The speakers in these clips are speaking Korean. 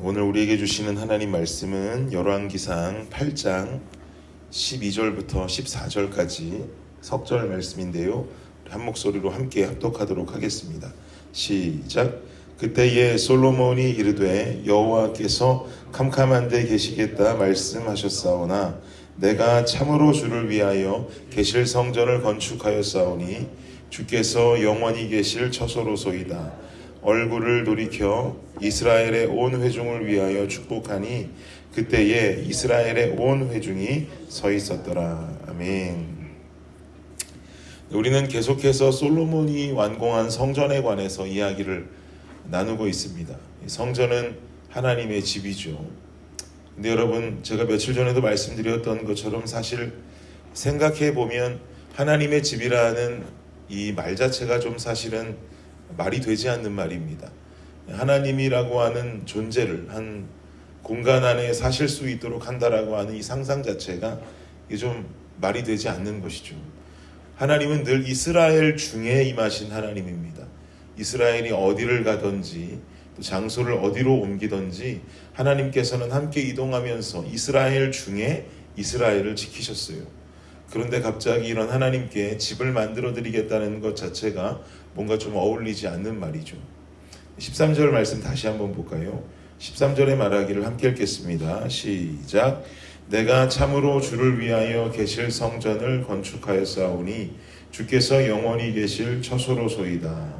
오늘 우리에게 주시는 하나님 말씀은 열왕기상 8장 12절부터 14절까지 석절 말씀인데요. 한 목소리로 함께 합독하도록 하겠습니다. 시작. 그때에 솔로몬이 이르되 여호와께서 캄캄한 데 계시겠다 말씀하셨사오나 내가 참으로 주를 위하여 계실 성전을 건축하였사오니 주께서 영원히 계실 처소로소이다. 얼굴을 돌이켜 이스라엘의 온 회중을 위하여 축복하니 그때에 이스라엘의 온 회중이 서 있었더라. 아멘. 우리는 계속해서 솔로몬이 완공한 성전에 관해서 이야기를 나누고 있습니다. 성전은 하나님의 집이죠. 근데 여러분, 제가 며칠 전에도 말씀드렸던 것처럼 사실 생각해 보면 하나님의 집이라는 이 말 자체가 좀 사실은 말이 되지 않는 말입니다. 하나님이라고 하는 존재를 한 공간 안에 사실 수 있도록 한다라고 하는 이 상상 자체가 이게 좀 말이 되지 않는 것이죠. 하나님은 늘 이스라엘 중에 임하신 하나님입니다. 이스라엘이 어디를 가든지 또 장소를 어디로 옮기든지 하나님께서는 함께 이동하면서 이스라엘 중에 이스라엘을 지키셨어요. 그런데 갑자기 이런 하나님께 집을 만들어 드리겠다는 것 자체가 뭔가 좀 어울리지 않는 말이죠. 13절 말씀 다시 한번 볼까요? 13절의 말하기를 함께 읽겠습니다. 시작. 내가 참으로 주를 위하여 계실 성전을 건축하였사오니 주께서 영원히 계실 처소로소이다.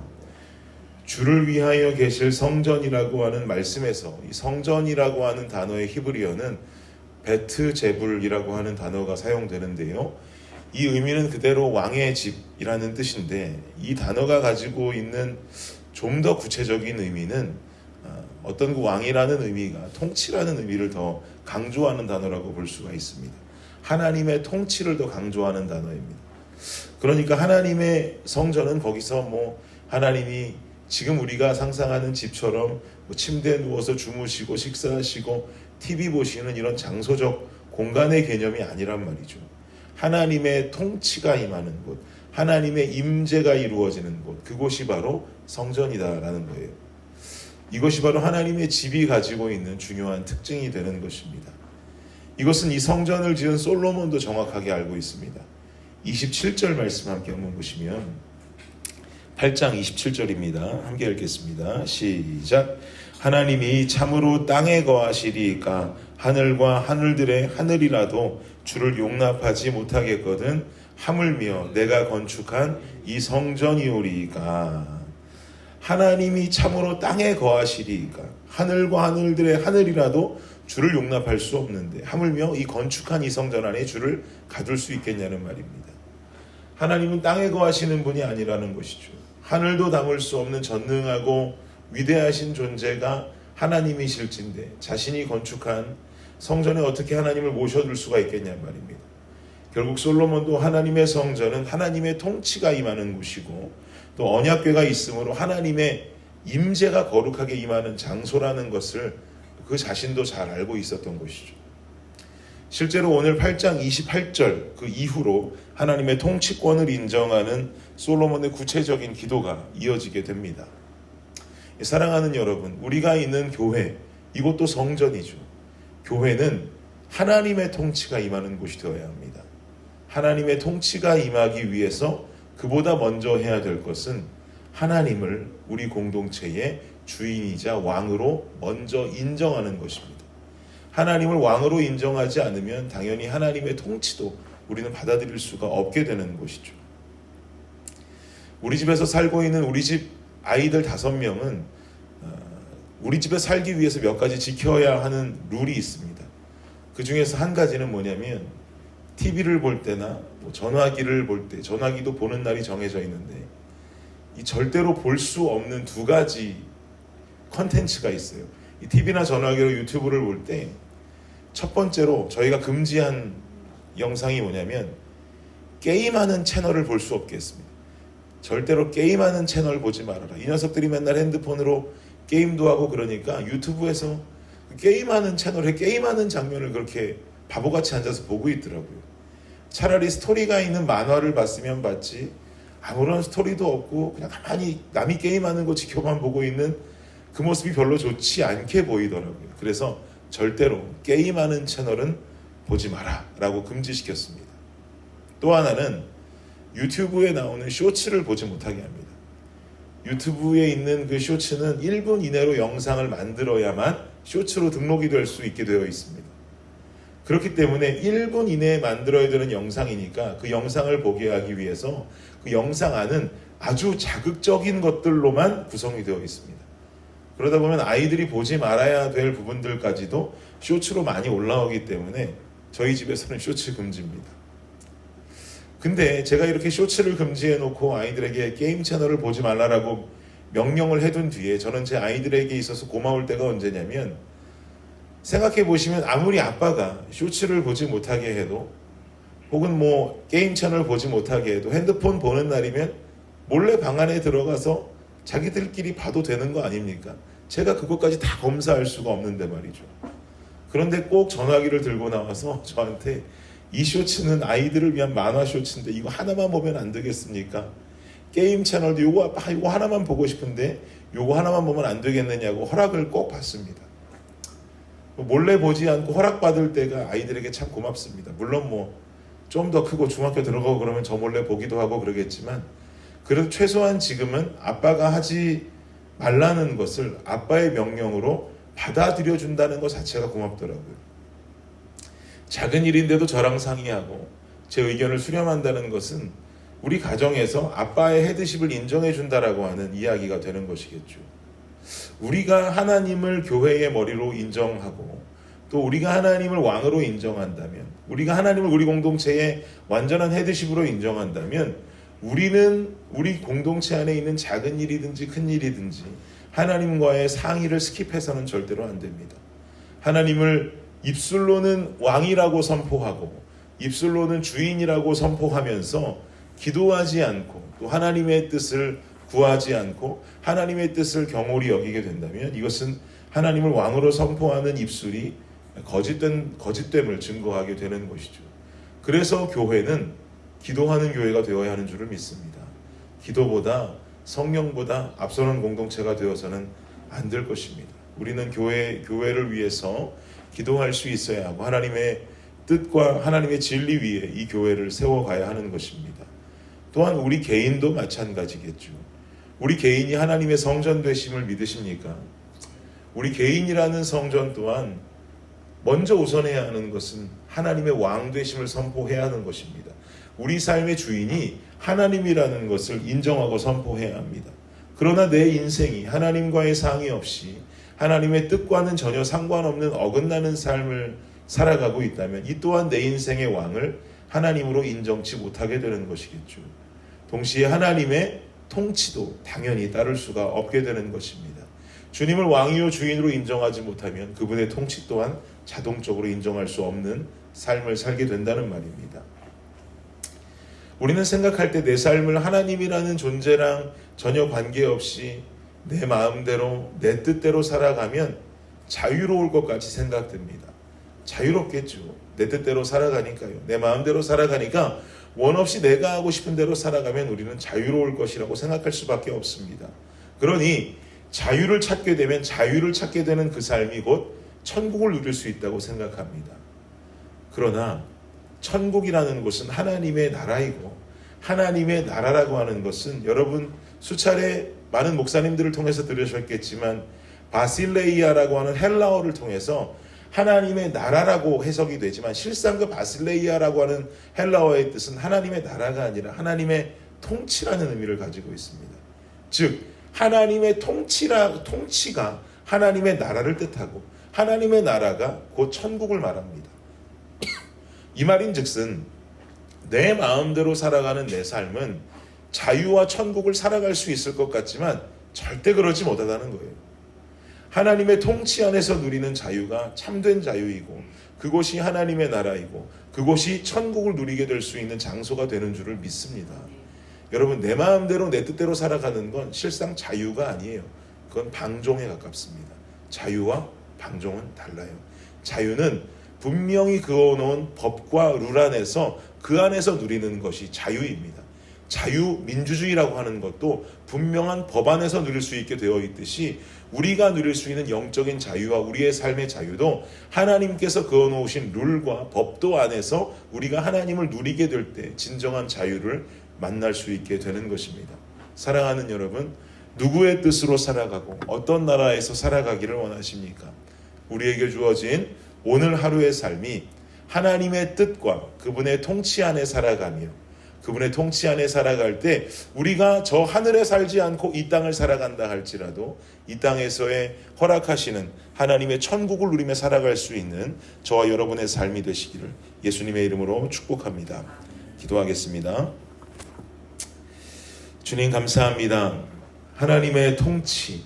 주를 위하여 계실 성전이라고 하는 말씀에서 이 성전이라고 하는 단어의 히브리어는 베트제불이라고 하는 단어가 사용되는데요. 이 의미는 그대로 왕의 집이라는 뜻인데 이 단어가 가지고 있는 좀 더 구체적인 의미는 어떤 그 왕이라는 의미가 통치라는 의미를 더 강조하는 단어라고 볼 수가 있습니다. 하나님의 통치를 더 강조하는 단어입니다. 그러니까 하나님의 성전은 거기서 하나님이 지금 우리가 상상하는 집처럼 침대에 누워서 주무시고 식사하시고 TV 보시는 이런 장소적 공간의 개념이 아니란 말이죠. 하나님의 통치가 임하는 곳, 하나님의 임재가 이루어지는 곳, 그곳이 바로 성전이다라는 거예요. 이것이 바로 하나님의 집이 가지고 있는 중요한 특징이 되는 것입니다. 이것은 이 성전을 지은 솔로몬도 정확하게 알고 있습니다. 27절 말씀 함께 한번 보시면 8장 27절입니다. 함께 읽겠습니다. 시작. 하나님이 참으로 땅에 거하시리이까 하늘과 하늘들의 하늘이라도 주를 용납하지 못하겠거든 하물며 내가 건축한 이 성전이오리이까. 하나님이 참으로 땅에 거하시리이까 하늘과 하늘들의 하늘이라도 주를 용납할 수 없는데 하물며 이 건축한 이 성전 안에 주를 가둘 수 있겠냐는 말입니다. 하나님은 땅에 거하시는 분이 아니라는 것이죠. 하늘도 담을 수 없는 전능하고 위대하신 존재가 하나님이실진데 자신이 건축한 성전에 어떻게 하나님을 모셔둘 수가 있겠냐 말입니다. 결국 솔로몬도 하나님의 성전은 하나님의 통치가 임하는 곳이고 또 언약궤가 있으므로 하나님의 임재가 거룩하게 임하는 장소라는 것을 그 자신도 잘 알고 있었던 것이죠. 실제로 오늘 8장 28절 그 이후로 하나님의 통치권을 인정하는 솔로몬의 구체적인 기도가 이어지게 됩니다. 사랑하는 여러분, 우리가 있는 교회, 이곳도 성전이죠. 교회는 하나님의 통치가 임하는 곳이 되어야 합니다. 하나님의 통치가 임하기 위해서 그보다 먼저 해야 될 것은 하나님을 우리 공동체의 주인이자 왕으로 먼저 인정하는 것입니다. 하나님을 왕으로 인정하지 않으면 당연히 하나님의 통치도 우리는 받아들일 수가 없게 되는 것이죠. 우리 집에서 살고 있는 우리 집 아이들 5명은 우리 집에 살기 위해서 몇 가지 지켜야 하는 룰이 있습니다. 그 중에서 한 가지는 뭐냐면 TV를 볼 때나 전화기를 볼 때, 전화기도 보는 날이 정해져 있는데 이 절대로 볼 수 없는 2가지 컨텐츠가 있어요. 이 TV나 전화기로 유튜브를 볼 때 첫 번째로 저희가 금지한 영상이 뭐냐면 게임하는 채널을 볼 수 없게 했습니다. 절대로 게임하는 채널 보지 말아라. 이 녀석들이 맨날 핸드폰으로 게임도 하고 그러니까 유튜브에서 게임하는 채널에 게임하는 장면을 그렇게 바보같이 앉아서 보고 있더라고요. 차라리 스토리가 있는 만화를 봤으면 봤지 아무런 스토리도 없고 그냥 가만히 남이 게임하는 거 지켜만 보고 있는 그 모습이 별로 좋지 않게 보이더라고요. 그래서 절대로 게임하는 채널은 보지 마라 라고 금지시켰습니다. 또 하나는 유튜브에 나오는 쇼츠를 보지 못하게 합니다. 유튜브에 있는 그 쇼츠는 1분 이내로 영상을 만들어야만 쇼츠로 등록이 될 수 있게 되어 있습니다. 그렇기 때문에 1분 이내에 만들어야 되는 영상이니까 그 영상을 보게 하기 위해서 그 영상 안은 아주 자극적인 것들로만 구성이 되어 있습니다. 그러다 보면 아이들이 보지 말아야 될 부분들까지도 쇼츠로 많이 올라오기 때문에 저희 집에서는 쇼츠 금지입니다. 근데 제가 이렇게 쇼츠를 금지해 놓고 아이들에게 게임 채널을 보지 말라라고 명령을 해둔 뒤에 저는 제 아이들에게 있어서 고마울 때가 언제냐면, 생각해 보시면 아무리 아빠가 쇼츠를 보지 못하게 해도 혹은 뭐 게임 채널 보지 못하게 해도 핸드폰 보는 날이면 몰래 방 안에 들어가서 자기들끼리 봐도 되는 거 아닙니까? 제가 그것까지 다 검사할 수가 없는데 말이죠. 그런데 꼭 전화기를 들고 나와서 저한테 이 쇼츠는 아이들을 위한 만화 쇼츠인데 이거 하나만 보면 안 되겠습니까? 게임 채널도 이거 하나만 보고 싶은데 이거 하나만 보면 안 되겠느냐고 허락을 꼭 받습니다. 몰래 보지 않고 허락받을 때가 아이들에게 참 고맙습니다. 물론 뭐 좀 더 크고 중학교 들어가고 그러면 저 몰래 보기도 하고 그러겠지만, 그래도 최소한 지금은 아빠가 하지 말라는 것을 아빠의 명령으로 받아들여 준다는 것 자체가 고맙더라고요. 작은 일인데도 저랑 상의하고 제 의견을 수렴한다는 것은 우리 가정에서 아빠의 헤드십을 인정해 준다라고 하는 이야기가 되는 것이겠죠. 우리가 하나님을 교회의 머리로 인정하고 또 우리가 하나님을 왕으로 인정한다면, 우리가 하나님을 우리 공동체의 완전한 헤드십으로 인정한다면, 우리는 우리 공동체 안에 있는 작은 일이든지 큰 일이든지 하나님과의 상의를 스킵해서는 절대로 안 됩니다. 하나님을 입술로는 왕이라고 선포하고 입술로는 주인이라고 선포하면서 기도하지 않고 또 하나님의 뜻을 구하지 않고 하나님의 뜻을 경홀히 여기게 된다면, 이것은 하나님을 왕으로 선포하는 입술이 거짓됨을 증거하게 되는 것이죠. 그래서 교회는 기도하는 교회가 되어야 하는 줄을 믿습니다. 기도보다 성령보다 앞서는 공동체가 되어서는 안 될 것입니다. 우리는 교회를 위해서 기도할 수 있어야 하고 하나님의 뜻과 하나님의 진리 위에 이 교회를 세워가야 하는 것입니다. 또한 우리 개인도 마찬가지겠죠. 우리 개인이 하나님의 성전 되심을 믿으십니까? 우리 개인이라는 성전 또한 먼저 우선해야 하는 것은 하나님의 왕 되심을 선포해야 하는 것입니다. 우리 삶의 주인이 하나님이라는 것을 인정하고 선포해야 합니다. 그러나 내 인생이 하나님과의 상의 없이 하나님의 뜻과는 전혀 상관없는 어긋나는 삶을 살아가고 있다면 이 또한 내 인생의 왕을 하나님으로 인정치 못하게 되는 것이겠죠. 동시에 하나님의 통치도 당연히 따를 수가 없게 되는 것입니다. 주님을 왕이요 주인으로 인정하지 못하면 그분의 통치 또한 자동적으로 인정할 수 없는 삶을 살게 된다는 말입니다. 우리는 생각할 때 내 삶을 하나님이라는 존재랑 전혀 관계없이 내 마음대로 내 뜻대로 살아가면 자유로울 것 같이 생각됩니다. 자유롭겠죠. 내 뜻대로 살아가니까요. 내 마음대로 살아가니까 원 없이 내가 하고 싶은 대로 살아가면 우리는 자유로울 것이라고 생각할 수밖에 없습니다. 그러니 자유를 찾게 되면 자유를 찾게 되는 그 삶이 곧 천국을 누릴 수 있다고 생각합니다. 그러나 천국이라는 곳은 하나님의 나라이고, 하나님의 나라라고 하는 것은 여러분 수차례 많은 목사님들을 통해서 들으셨겠지만 바실레이아라고 하는 헬라어를 통해서 하나님의 나라라고 해석이 되지만, 실상 그 바실레이아라고 하는 헬라어의 뜻은 하나님의 나라가 아니라 하나님의 통치라는 의미를 가지고 있습니다. 즉 하나님의 통치가 하나님의 나라를 뜻하고 하나님의 나라가 곧 천국을 말합니다. 이 말인즉슨 내 마음대로 살아가는 내 삶은 자유와 천국을 살아갈 수 있을 것 같지만 절대 그러지 못하다는 거예요. 하나님의 통치 안에서 누리는 자유가 참된 자유이고 그곳이 하나님의 나라이고 그곳이 천국을 누리게 될 수 있는 장소가 되는 줄을 믿습니다. 여러분, 내 마음대로 내 뜻대로 살아가는 건 실상 자유가 아니에요. 그건 방종에 가깝습니다. 자유와 방종은 달라요. 자유는 분명히 그어놓은 법과 룰 안에서 그 안에서 누리는 것이 자유입니다. 자유민주주의라고 하는 것도 분명한 법안에서 누릴 수 있게 되어 있듯이 우리가 누릴 수 있는 영적인 자유와 우리의 삶의 자유도 하나님께서 그어놓으신 룰과 법도 안에서 우리가 하나님을 누리게 될 때 진정한 자유를 만날 수 있게 되는 것입니다. 사랑하는 여러분, 누구의 뜻으로 살아가고 어떤 나라에서 살아가기를 원하십니까? 우리에게 주어진 오늘 하루의 삶이 하나님의 뜻과 그분의 통치 안에 살아가며 그분의 통치 안에 살아갈 때 우리가 저 하늘에 살지 않고 이 땅을 살아간다 할지라도 이 땅에서의 허락하시는 하나님의 천국을 누리며 살아갈 수 있는 저와 여러분의 삶이 되시기를 예수님의 이름으로 축복합니다. 기도하겠습니다. 주님 감사합니다. 하나님의 통치,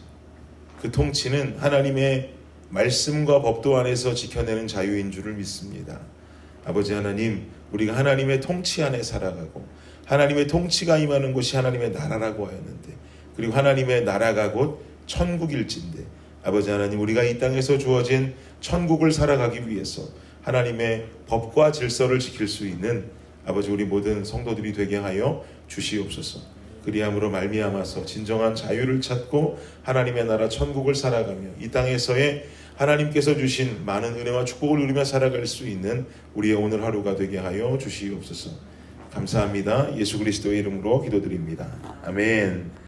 그 통치는 하나님의 말씀과 법도 안에서 지켜내는 자유인 줄을 믿습니다. 아버지 하나님, 우리가 하나님의 통치 안에 살아가고 하나님의 통치가 임하는 곳이 하나님의 나라라고 하였는데, 그리고 하나님의 나라가 곧 천국일진데, 아버지 하나님, 우리가 이 땅에서 주어진 천국을 살아가기 위해서 하나님의 법과 질서를 지킬 수 있는 아버지 우리 모든 성도들이 되게 하여 주시옵소서. 그리함으로 말미암아서 진정한 자유를 찾고 하나님의 나라 천국을 살아가며 이 땅에서의 하나님께서 주신 많은 은혜와 축복을 누리며 살아갈 수 있는 우리의 오늘 하루가 되게 하여 주시옵소서. 감사합니다. 예수 그리스도의 이름으로 기도드립니다. 아멘.